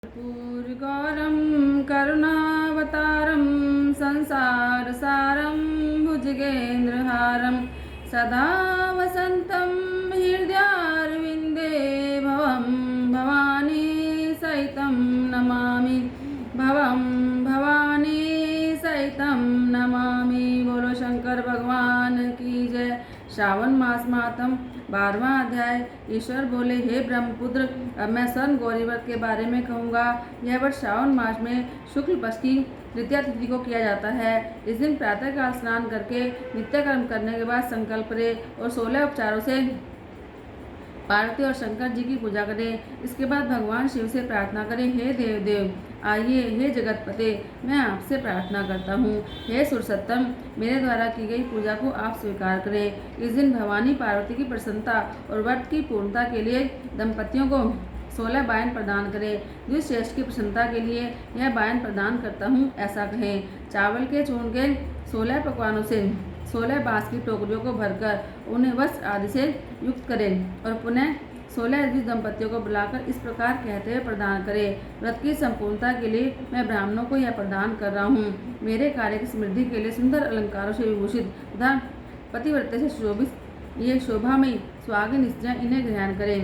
कर्पूरगौरं करुणावतारं संसारसारं भुजगेन्द्रहारं सदा वसन्तं हृदयारविन्दे भवं भवानी सहितं नमामि भवं भवानी सहितं नमामि। बोलो शंकर भगवान की जय। श्रावण मास मातम 12वां अध्याय। ईश्वर बोले, हे ब्रह्मपुत्र, अब मैं स्वर्ण गौरी व्रत के बारे में कहूँगा। यह व्रत श्रावण मास में शुक्ल पक्ष की तृतीया तिथि को किया जाता है। इस दिन प्रातःकाल स्नान करके नित्य कर्म करने के बाद संकल्प करें और 16 उपचारों से पार्वती और शंकर जी की पूजा करें। इसके बाद भगवान शिव से प्रार्थना करें, हे देव आइए, हे जगतपते, मैं आपसे प्रार्थना करता हूँ, हे सुरसत्तम, मेरे द्वारा की गई पूजा को आप स्वीकार करें। इस दिन भवानी पार्वती की प्रसन्नता और व्रत की पूर्णता के लिए दंपतियों को 16 बायन प्रदान करें। द्विश्रेष्ठ की प्रसन्नता के लिए यह बायन प्रदान करता हूँ, ऐसा कहें। चावल के चूर्ण के 16 पकवानों से 16 बांस की टोकरियों को भरकर उन्हें वस्त्र आदि से युक्त करें और पुनः 16 द्विज दंपतियों को बुलाकर इस प्रकार कहते हुए प्रदान करें, व्रत की संपूर्णता के लिए मैं ब्राह्मणों को यह प्रदान कर रहा हूँ। मेरे कार्य की समृद्धि के लिए सुंदर अलंकारों से विभूषित तथा पतिव्रत से शोभित ये शोभामयी सुहागिन स्त्रियाँ इन्हें ग्रहण करें।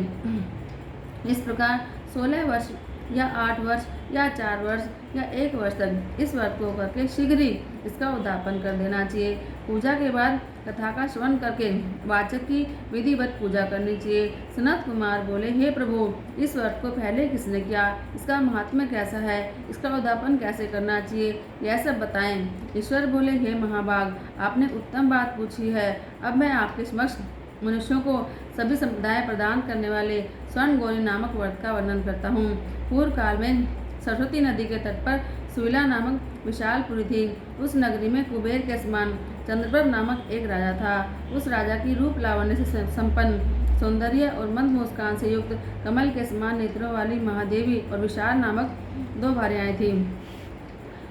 इस प्रकार 16 वर्ष या 8 वर्ष या 4 वर्ष या 1 वर्ष तक इस व्रत को करके शीघ्र ही इसका उद्यापन कर देना चाहिए। पूजा के बाद कथा का श्रवण करके वाचक की विधिवत पूजा करनी चाहिए। सनत कुमार बोले, हे प्रभु, इस व्रत को पहले किसने किया, इसका महात्म्य कैसा है, इसका उद्यापन कैसे करना चाहिए, यह सब बताएं। ईश्वर बोले, हे महाभाग, आपने उत्तम बात पूछी है। अब मैं आपके समक्ष मनुष्यों को सभी संप्रदाय प्रदान करने वाले स्वर्ण गौरी नामक व्रत का वर्णन करता हूँ। पूर्व काल में सरस्वती नदी के तट पर सुविला नामक विशालपुरी थी। उस नगरी में कुबेर के समान चंद्रप्रभ नामक एक राजा था। उस राजा की रूप लावण्य से संपन्न, सौंदर्य और मंद मुस्कान से युक्त, कमल के समान नेत्रों वाली महादेवी और विशाल नामक 2 भार्याएं थीं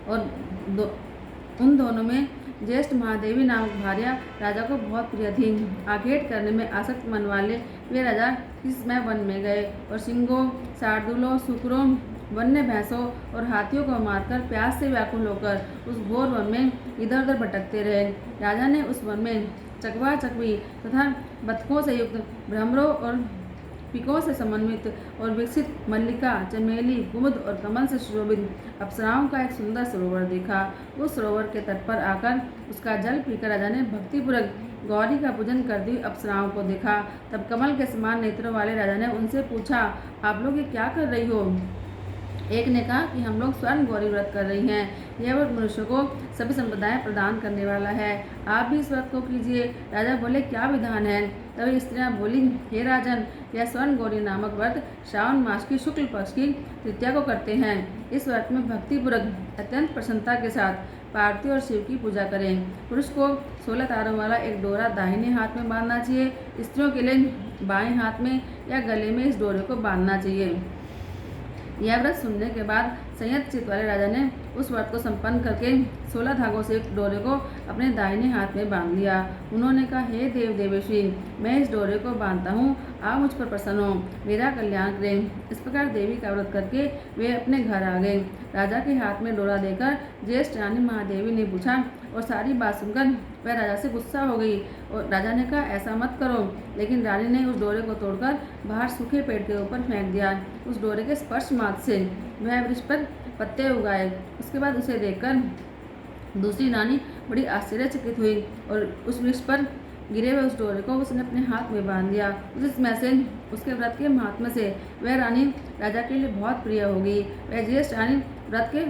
और उन दोनों में ज्येष्ठ महादेवी नामक भार्या राजा को बहुत प्रिय थी। आखेट करने में आसक्त मन वाले वे राजा किस समय वन में गए और सिंहों, शार्दूलों, सुकरों, वन्य भैंसों और हाथियों को मारकर प्यास से व्याकुल होकर उस घोर वन में इधर उधर भटकते रहे। राजा ने उस वन में चकवा चकवी तथा बतखों से युक्त भ्रमरों और पिकों से समन्वित और विकसित मल्लिका, चमेली, कुमुद और कमल से सुशोभित अप्सराओं का एक सुंदर सरोवर देखा। उस सरोवर के तट पर आकर उसका जल पीकर राजा ने भक्तिपूर्वक गौरी का पूजन करती हुई अप्सराओं को देखा। तब कमल के समान नेत्रों वाले राजा ने उनसे पूछा, आप लोग ये क्या कर रही हो? एक ने कहा कि हम लोग स्वर्ण गौरी व्रत कर रही हैं। यह व्रत मनुष्य को सभी संप्रदाय प्रदान करने वाला है, आप भी इस व्रत को कीजिए। राजा बोले, क्या विधान है? तभी स्त्रियां बोली, हे राजन, यह स्वर्ण गौरी नामक व्रत श्रावण मास की शुक्ल पक्ष की तृतीया को करते हैं। इस व्रत में भक्तिपूर्वक अत्यंत प्रसन्नता के साथ पार्वती और शिव की पूजा करें। पुरुष को 16 तारों वाला एक डोरा दाहिने हाथ में बांधना चाहिए। स्त्रियों के लिए बाएं हाथ में या गले में इस डोरे को बांधना चाहिए। यह व्रत सुनने के बाद संयत चित्त वाले राजा ने उस व्रत को संपन्न करके 16 धागों से एक डोरे को अपने दाहिने हाथ में बांध लिया। उन्होंने कहा, हे देव देवेशी, मैं इस डोरे को बांधता हूँ, आप मुझ पर प्रसन्न हो, मेरा कल्याण करें। इस प्रकार देवी का व्रत करके वे अपने घर आ गए। राजा के हाथ में डोरा देकर ज्येष्ठ रानी महादेवी ने पूछा और सारी बात सुनकर वह राजा से गुस्सा हो गई और राजा ने कहा, ऐसा मत करो। लेकिन रानी ने उस डोरे को तोड़कर बाहर सूखे पेड़ के ऊपर फेंक दिया। उस डोरे के स्पर्श मात्र से वह वृक्ष पर पत्ते उगाए। उसके बाद उसे देखकर दूसरी रानी बड़ी आश्चर्यचकित हुई और उस वृक्ष पर गिरे हुए उस डोरे को उसने अपने हाथ में बांध दिया। उस समय से उसके व्रत के महात्म्य से वह रानी राजा के लिए बहुत प्रिय हो गई। वह ज्येष्ठ रानी व्रत के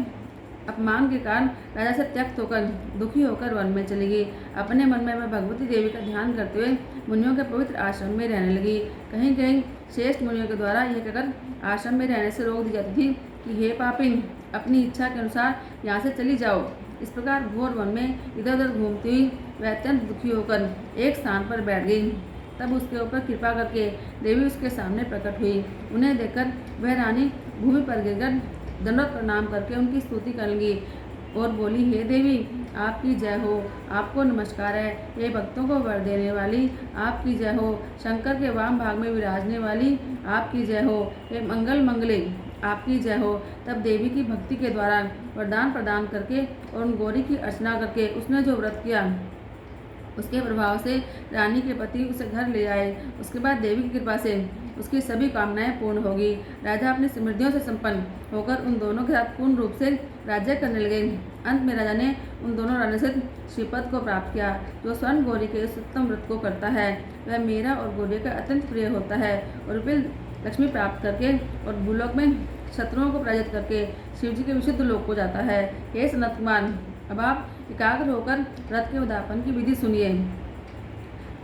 अपमान के कारण राजा से त्यक्त होकर दुखी होकर वन में चली गई। अपने मन में वह भगवती देवी का ध्यान करते हुए मुनियों के पवित्र आश्रम में रहने लगी। कहीं कहीं श्रेष्ठ मुनियों के द्वारा यह कहकर आश्रम में रहने से रोक दी जाती थी कि हे पापिन, अपनी इच्छा के अनुसार यहाँ से चली जाओ। इस प्रकार घोर वन में इधर उधर घूमती हुई वह अत्यंत दुखी होकर एक स्थान पर बैठ गई। तब उसके ऊपर कृपा करके देवी उसके सामने प्रकट हुई। उन्हें देखकर वह रानी भूमि पर गिरकर दंडवत प्रणाम करके उनकी स्तुति करने लगी और बोली, हे देवी, आपकी जय हो, आपको नमस्कार है। हे भक्तों को वर देने वाली, आपकी जय हो। शंकर के वाम भाग में विराजने वाली, आपकी जय हो। हे मंगल मंगले, आपकी जय हो। तब देवी की भक्ति के द्वारा वरदान प्रदान करके और उन गौरी की अर्चना करके उसने जो व्रत किया उसके प्रभाव से रानी के पति उसे घर ले आए। उसके बाद देवी की कृपा से उसकी सभी कामनाएं पूर्ण होगी। राजा अपनी समृद्धियों से संपन्न होकर उन दोनों के साथ पूर्ण रूप से राज्य करने लगे। अंत में राजा ने उन दोनों रानी से श्रीपद को प्राप्त किया। जो स्वर्ण गौरी के इस उत्तम व्रत को करता है वह मेरा और गौरी का अत्यंत प्रिय होता है और फिर लक्ष्मी प्राप्त करके और भूलोक में शत्रुओं को पराजित करके शिव जी के विशुद्ध लोक को जाता है। हे सनत कुमार, अब आप एकाग्र होकर व्रत के उद्यापन की विधि सुनिए।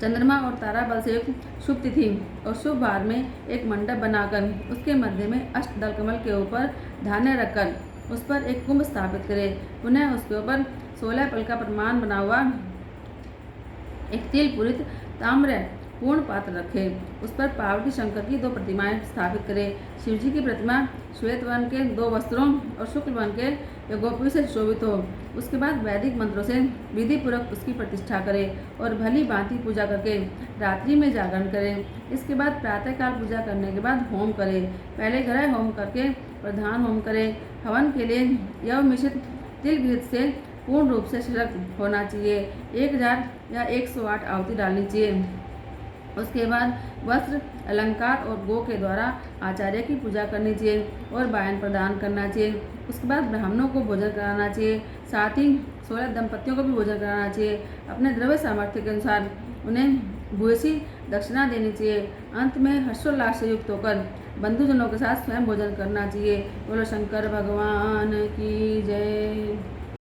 चंद्रमा और तारा बल से युक्त शुभ तिथि और शुभ वार में एक मंडप बनाकर उसके मध्य में अष्टदल कमल के ऊपर धान्य रखकर उस पर एक कुंभ स्थापित करें। पुनः उसके ऊपर 16 पल का प्रमाण बना हुआ एक तिल पूरित ताम्र पूर्ण पात्र रखें। उस पर पार्वती शंकर की 2 प्रतिमाएं स्थापित करें। शिव जी की प्रतिमा श्वेत वर्ण के 2 वस्त्रों और शुक्ल वर्ण के यज्ञोपवी से शोभित हो। उसके बाद वैदिक मंत्रों से विधि पूर्वक उसकी प्रतिष्ठा करें और भली भांति पूजा करके रात्रि में जागरण करें। इसके बाद प्रातःकाल पूजा करने के बाद होम करें। पहले ग्रह होम करके प्रधान होम करें। हवन के लिए यव मिश्रित तिल घृत से पूर्ण रूप से छिड़क होना चाहिए। 1000 या 108 आहुति डालनी चाहिए। उसके बाद वस्त्र, अलंकार और गो के द्वारा आचार्य की पूजा करनी चाहिए और वायन प्रदान करना चाहिए। उसके बाद ब्राह्मणों को भोजन कराना चाहिए। साथ ही 16 दंपतियों को भी भोजन कराना चाहिए। अपने द्रव्य सामर्थ्य के अनुसार उन्हें भूयसी दक्षिणा देनी चाहिए। अंत में हर्षोल्लास से युक्त होकर बंधुजनों के साथ स्वयं भोजन करना चाहिए। बोलो शंकर भगवान की जय।